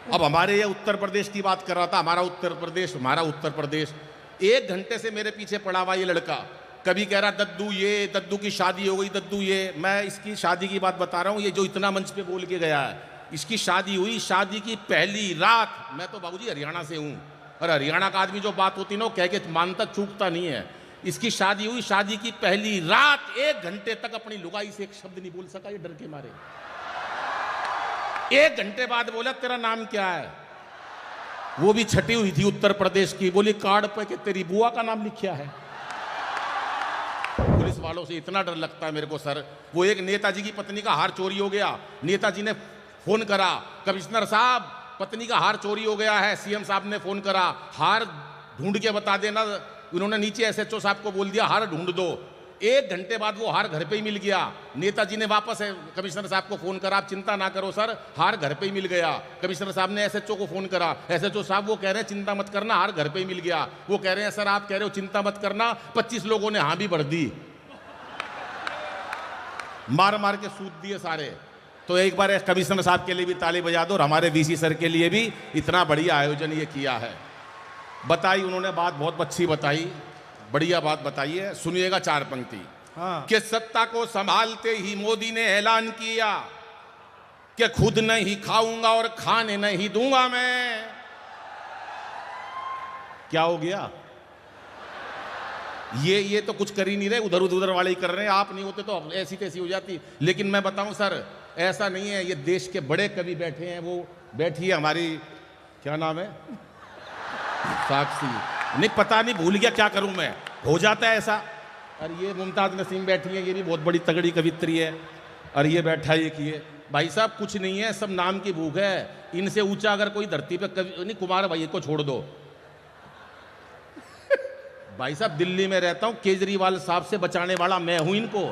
अब हमारे ये उत्तर प्रदेश की बात कर रहा था, हमारा उत्तर प्रदेश 1 घंटे से मेरे पीछे पड़ा हुआ ये लड़का। कभी कह रहा दद्दू ये, दद्दू की शादी हो गई, दद्दू ये। मैं इसकी शादी की बात बता रहा हूँ, ये जो इतना मंच पे बोल के गया है, इसकी शादी हुई, शादी की पहली रात। मैं तो बाबूजी हरियाणा से हूँ, और हरियाणा का आदमी जो बात होती ना वो कह के मानता चूकता नहीं है। इसकी शादी हुई, शादी की पहली रात 1 घंटे तक अपनी लुगाई से एक शब्द नहीं बोल सका, ये डर के मारे। 1 घंटे बाद बोला तेरा नाम क्या है? वो भी छटी हुई थी उत्तर प्रदेश की, बोली कार्ड पे कि तेरी बुआ का नाम लिखा है। पुलिस वालों से इतना डर लगता है मेरे को सर। वो एक नेताजी की पत्नी का हार चोरी हो गया, नेताजी ने फोन करा, कमिश्नर साहब पत्नी का हार चोरी हो गया है। सीएम साहब ने फोन करा, हार ढूंढ के बता देना। उन्होंने नीचे एसएचओ साहब को बोल दिया हार ढूंढ दो। 1 घंटे बाद वो हार घर पे ही मिल गया। नेताजी ने वापस कमिश्नर साहब को फोन करा, आप चिंता ना करो सर, हार घर पे ही मिल गया। कमिश्नर साहब ने एसएचओ को फोन करा, एसएचओ साहब वो कह रहे हैं चिंता मत करना, हार घर पे ही मिल गया। वो कह रहे हैं सर आप कह रहे हो चिंता मत करना, 25 लोगों ने हाँ भी भर दी, मार मार के सूद दिए सारे। तो एक बार कमिश्नर साहब के लिए भी ताली बजा दो, और हमारे वीसी सर के लिए भी, इतना बढ़िया आयोजन ये किया है। बताई उन्होंने बात बहुत अच्छी बताई, बढ़िया बात बताई है। सुनिएगा 4 पंक्ति। कि सत्ता को संभालते ही मोदी ने ऐलान किया कि खुद नहीं खाऊंगा और खाने नहीं दूंगा मैं। क्या हो गया? ये तो कुछ कर ही नहीं रहे, उधर उधर वाले ही कर रहे हैं। आप नहीं होते तो ऐसी तैसी हो जाती। लेकिन मैं बताऊं सर, ऐसा नहीं है। ये देश के बड़े कवि बैठे हैं, वो बैठी है हमारी, क्या नाम है, साक्षी, नहीं पता नहीं, भूल गया, क्या करूं मैं, हो जाता है ऐसा। और ये मुमताज नसीम बैठी है, ये भी बहुत बड़ी तगड़ी कवित्री है। और ये बैठा है, ये भाई साहब कुछ नहीं है, सब नाम की भूख है। इनसे ऊंचा अगर कोई धरती पे कवि नहीं, कुमार भाई को छोड़ दो। भाई साहब दिल्ली में रहता हूं, केजरीवाल साहब से बचाने वाला मैं हूं इनको।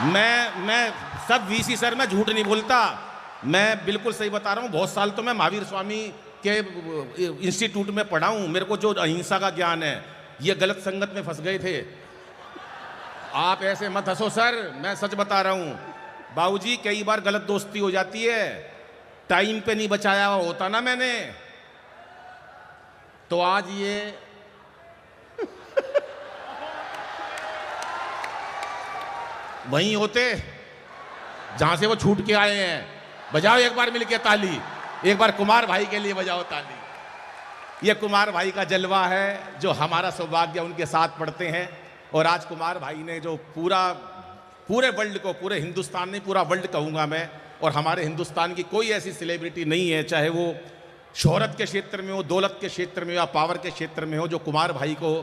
मैं सब वीसी सर, मैं झूठ नहीं बोलता, मैं बिल्कुल सही बता रहा हूं। बहुत साल तो मैं महावीर स्वामी के इंस्टीट्यूट में पढ़ा हूं। मेरे को जो अहिंसा का ज्ञान है, ये गलत संगत में फंस गए थे। आप ऐसे मत हंसो सर, मैं सच बता रहा हूं। बाबूजी कई बार गलत दोस्ती हो जाती है, टाइम पे नहीं बचाया होता ना मैंने, तो आज ये वहीं होते जहां से वो छूट के आए हैं। बजाओ एक बार मिलके ताली, एक बार कुमार भाई के लिए बजाओ ताली। ये कुमार भाई का जलवा है, जो हमारा सौभाग्य उनके साथ पढ़ते हैं। और आज कुमार भाई ने जो पूरे वर्ल्ड को, पूरे हिंदुस्तान नहीं, पूरा वर्ल्ड कहूँगा मैं, और हमारे हिंदुस्तान की कोई ऐसी सेलिब्रिटी नहीं है, चाहे वो शोहरत के क्षेत्र में हो, दौलत के क्षेत्र में हो या पावर के क्षेत्र में हो, जो कुमार भाई को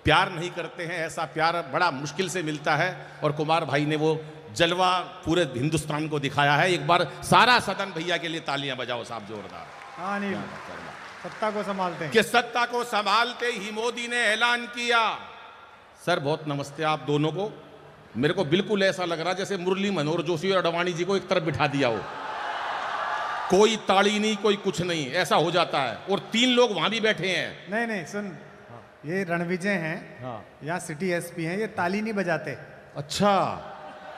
प्यार नहीं करते हैं। ऐसा प्यार बड़ा मुश्किल से मिलता है, और कुमार भाई ने वो जलवा पूरे हिंदुस्तान को दिखाया है। एक बार सारा सदन भैया के लिए तालियां बजाओ साहब, जोरदार। हाँ नहीं, सत्ता को संभालते हैं। कि सत्ता को संभालते ही मोदी ने ऐलान किया। सर बहुत नमस्ते आप दोनों को। मेरे को बिल्कुल ऐसा लग रहा जैसे मुरली मनोहर जोशी और अडवाणी जी को एक तरफ बिठा दिया हो, कोई ताली नहीं, कोई कुछ नहीं, ऐसा हो जाता है। और 3 लोग वहां भी बैठे हैं। नहीं नहीं सुन, ये रणविजय हैं, हाँ, यहाँ सिटी एसपी हैं, ये ताली नहीं बजाते। अच्छा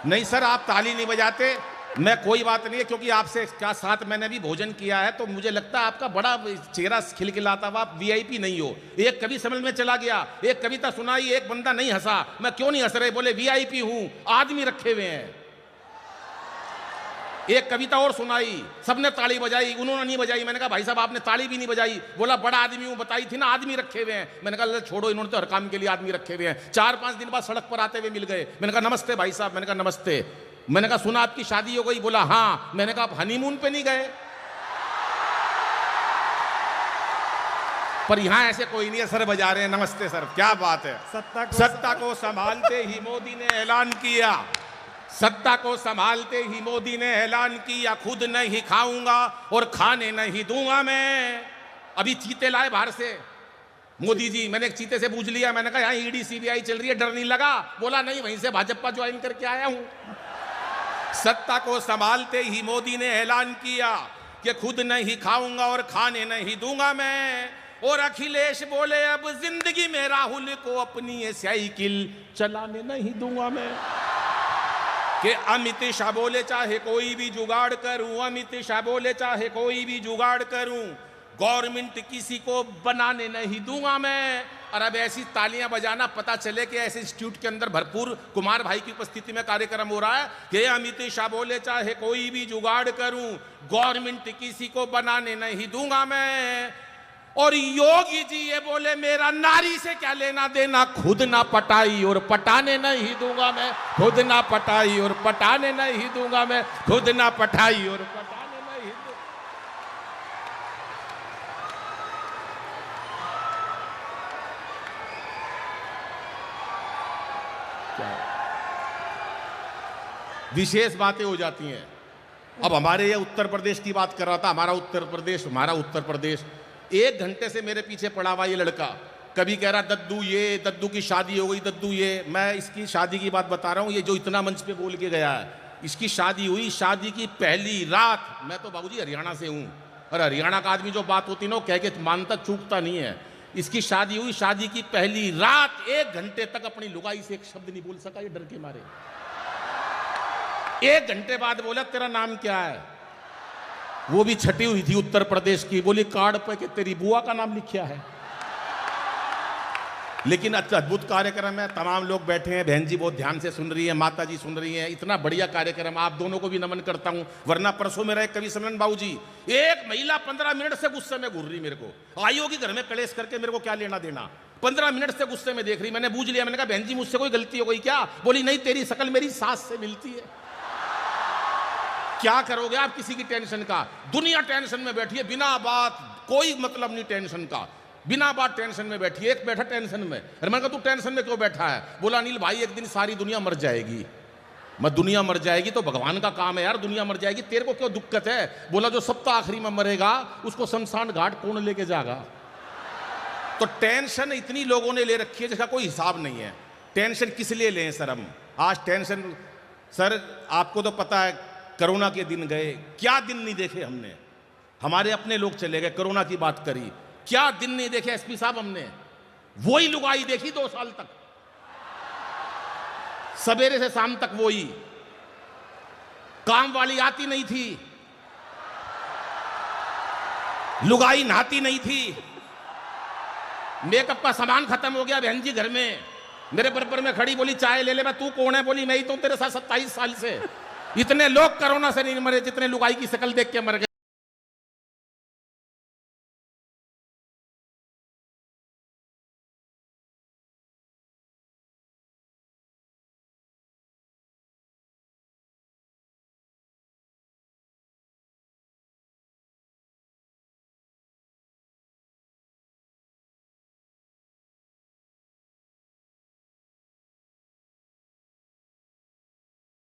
नहीं सर, आप ताली नहीं बजाते, मैं कोई बात नहीं है, क्योंकि आपसे क्या साथ मैंने भी भोजन किया है, तो मुझे लगता है आपका बड़ा चेहरा खिलखिलाता हुआ, आप वीआईपी नहीं हो। एक कवि समझ में चला गया, एक कविता सुनाई, एक बंदा नहीं हंसा। मैं क्यों नहीं हंस रहे? बोले वीआईपी हूं, आदमी रखे हुए हैं। एक कविता और सुनाई, सबने ताली बजाई, उन्होंने नहीं बजाई। मैंने कहा भाई साहब आपने ताली भी नहीं बजाई। बोला बड़ा आदमी हूं, बताई थी ना, आदमी रखे हुए हैं। मैंने कहा छोड़ो, इन्होंने तो हर काम के लिए आदमी रखे हुए हैं। 4-5 दिन बाद सड़क पर आते हुए मिल गए। मैंने कहा नमस्ते भाई साहब। मैंने कहा नमस्ते। मैंने कहा सुना आपकी शादी हो गई? बोला हाँ। मैंने कहा आप हनीमून पे नहीं गए? पर यहां ऐसे कोई नहीं है, सर बजा रहे हैं, नमस्ते सर, क्या बात है। सत्ता को संभालते ही मोदी ने ऐलान किया, सत्ता को संभालते ही मोदी ने ऐलान किया, खुद नहीं खाऊंगा और खाने नहीं दूंगा मैं। अभी चीते लाए बाहर से मोदी जी। मैंने एक चीते से पूछ लिया, मैंने कहा यहाँ ईडी सीबीआई चल रही है, डर नहीं लगा? बोला नहीं, वहीं से भाजपा ज्वाइन करके आया हूं। सत्ता को संभालते ही मोदी ने ऐलान किया कि खुद नहीं खाऊंगा और खाने नहीं दूंगा मैं। और अखिलेश बोले अब जिंदगी में राहुल को अपनी ये साइकिल चलाने नहीं दूंगा मैं। कि अमित शाह बोले चाहे कोई भी जुगाड़ करूं, अमित शाह बोले चाहे कोई भी जुगाड़ करूं, गवर्नमेंट किसी को बनाने नहीं दूंगा मैं। और अब ऐसी तालियां बजाना, पता चले कि ऐसे इंस्टीट्यूट के अंदर भरपूर कुमार भाई की उपस्थिति में कार्यक्रम हो रहा है कि अमित शाह बोले चाहे कोई भी जुगाड़ करूं, गवर्नमेंट किसी को बनाने नहीं दूंगा मैं। और योगी जी ये बोले मेरा नारी से क्या लेना देना, खुद ना पटाई और पटाने नहीं दूंगा मैं, खुद ना पटाई और पटाने नहीं दूंगा मैं, खुद ना पटाई और पटाने नहीं दूंगा। विशेष बातें हो जाती हैं। अब हमारे ये उत्तर प्रदेश की बात कर रहा था, हमारा उत्तर प्रदेश 1 घंटे से मेरे पीछे पड़ा हुआ ये लड़का, कभी कह रहा दद्दू ये, दद्दू की शादी हो गई, दद्दू ये। मैं इसकी शादी की बात बता रहा हूँ, ये जो इतना मंच पे बोल के गया है, इसकी शादी हुई, शादी की पहली रात, मैं तो बाबूजी हरियाणा से हूँ, और हरियाणा का आदमी जो बात होती ना वो कह के मानता चूकता नहीं है। इसकी शादी हुई, शादी की पहली रात 1 घंटे तक अपनी लुगाई से एक शब्द नहीं बोल सका, ये डर के मारे। 1 घंटे बाद बोला तेरा नाम क्या है, वो भी छटी हुई थी उत्तर प्रदेश की, बोली कार्ड पे कि तेरी बुआ का नाम लिखा है। लेकिन अच्छा अद्भुत कार्यक्रम है, तमाम लोग बैठे हैं, बहन जी बहुत ध्यान से सुन रही है, माता जी सुन रही हैं, इतना बढ़िया कार्यक्रम, आप दोनों को भी नमन करता हूं। वरना परसों मेरा एक कवि सम्मेलन बाबू जी, एक महिला 15 मिनट से गुस्से में घूर रही, मेरे को आई होगी घर में कलेश करके, मेरे को क्या लेना देना, 15 मिनट से गुस्से में देख रही। मैंने बूझ लिया, मैंने कहा बहन जी मुझसे कोई गलती हो गई क्या, बोली नहीं तेरी शकल मेरी सास से मिलती है। क्या करोगे आप किसी की टेंशन का, दुनिया टेंशन में बैठी है बिना बात, कोई मतलब नहीं टेंशन का, बिना बात टेंशन में बैठी है। एक बैठा टेंशन में, अरे मैंने कहा तू टेंशन में क्यों बैठा है, बोला अनिल भाई एक दिन सारी दुनिया मर जाएगी। मैं दुनिया मर जाएगी तो भगवान का काम है यार, दुनिया मर जाएगी, तेरे को क्यों दिक्कत है। बोला जो सब तो आखिरी में मरेगा उसको शमशान घाट कौन लेके जाएगा। तो टेंशन इतनी लोगों ने ले रखी है जिसका कोई हिसाब नहीं है। टेंशन किस लिए लें सर हम आज टेंशन, सर आपको तो पता है कोरोना के दिन गए, क्या दिन नहीं देखे हमने, हमारे अपने लोग चले गए, कोरोना की बात करी, क्या दिन नहीं देखे एसपी साहब हमने, वही लुगाई देखी 2 साल तक, सवेरे से शाम तक वही, काम वाली आती नहीं थी, लुगाई नहाती नहीं थी, मेकअप का सामान खत्म हो गया बहन जी घर में, मेरे बराबर में खड़ी बोली चाय ले ले, मैं तू कौन है, बोली मैं ही तो तेरे साथ 27 साल से। इतने लोग कोरोना से नहीं मरे जितने लुगाई की शक्ल देख के मर गए।